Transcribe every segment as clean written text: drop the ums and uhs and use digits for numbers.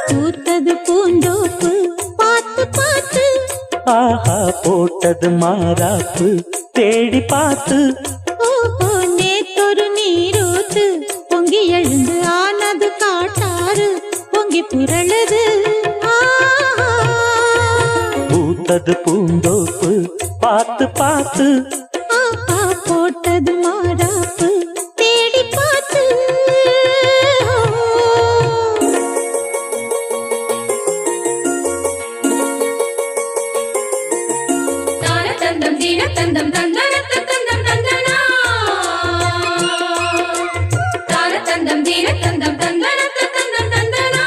பூத்தது பூந்தோப்பு பார்த்து பார்த்து, ஆஹா போட்டது மாறாப்பு தேடி பார்த்து. ஓஹோ நேத்தொரு நீரூத்து பொங்கி எழுந்து ஆனது காட்டாறு பொங்கி புரளுது. பூத்தது பூந்தோப்பு பார்த்து பார்த்து, ஆஹா போட்டது மாறாப்பு தேடி பார்த்து. தந்தம் தந்தன தந்தம் தந்தனா தான தந்தம் தீன தந்தம் தந்தன தந்தம் தந்தனா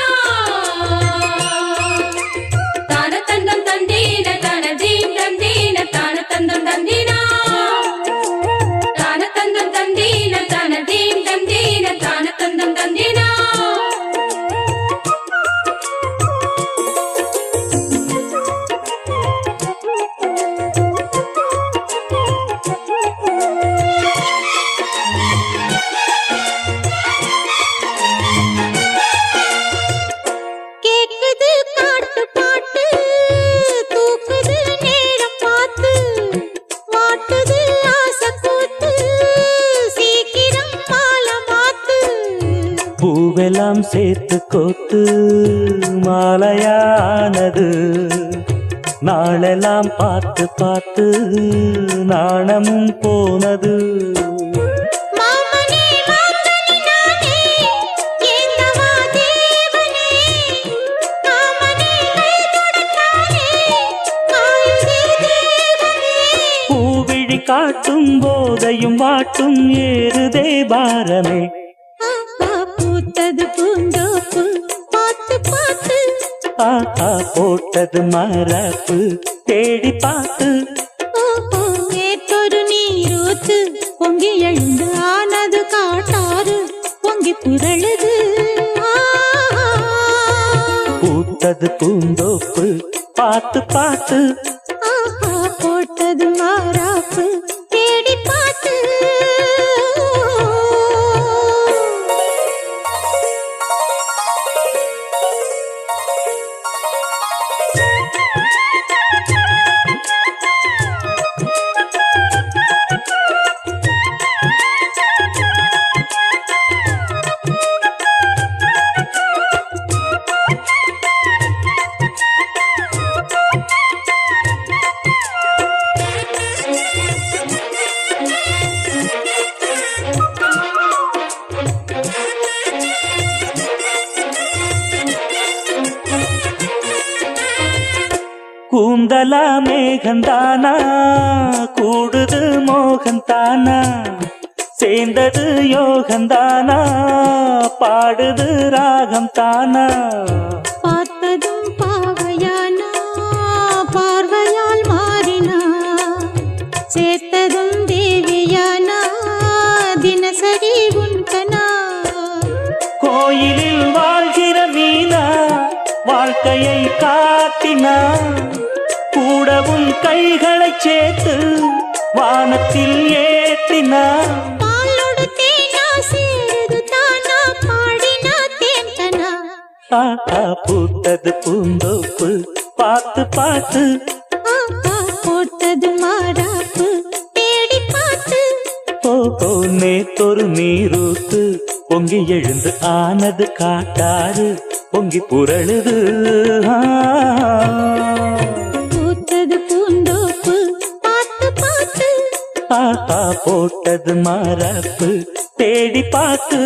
தான தந்தம் தந்தீன தான தீம் தந்தீன தான தந்தம் தந்தீனா தான தந்தம் தந்தீன தான தீம் தந்தீன தான தந்தம் தந்தீனா. பூவெல்லாம் சேர்த்து கோத்து மாலையானது, நாளெல்லாம் பார்த்து பார்த்து நாணமும் போனது. பூவிழி காட்டும் போதையும் வாட்டும் ஏறுதே பாரமே. பூத்தது பூந்தோப்பு பார்த்து பார்த்து, ஆஹா போட்டது மாறாப்பு தேடி பார்த்து. ஓஹோ நேத்தொரு நீரூத்து பொங்கி எழுந்து ஆனது காட்டாறு பொங்கி புரளுது. பூத்தது பூந்தோப்பு பார்த்து பார்த்து, ஆஹா போட்டது மாறாப்பு தேடி பார்த்து. கூந்தலா மேகந்தானா கூடுது மோகந்தானா, சேர்ந்தது யோகந்தானா பாடுது ராகம் தானா. பார்த்ததும் பாவையானா பார்வையால் மாறினா, சேர்த்ததும் தேவியானா தினசரி உன்கனா. கோயிலில் வாழ்கிற மீனா வாழ்க்கையை காட்டினா, கூடவும் கைகளை சேர்த்து வானத்தில் ஏற்றினா. பாலோடு தேனா சேருது தானா பாடினா தேன்கனா. ஆஹா பூத்தது பூந்தோப்பு பார்த்து பார்த்து, ஆஹா போட்டது மாறாப்பு தேடி பார்த்து. ஓஹோ நேத்தொரு நீரூத்து பொங்கி எழுந்து ஆனது காட்டாறு பொங்கி புரளுது. பூத்தது பூந்தோப்பு பார்த்து பார்த்து, ஆஹா போட்டது மாறாப்பு தேடி பார்த்து.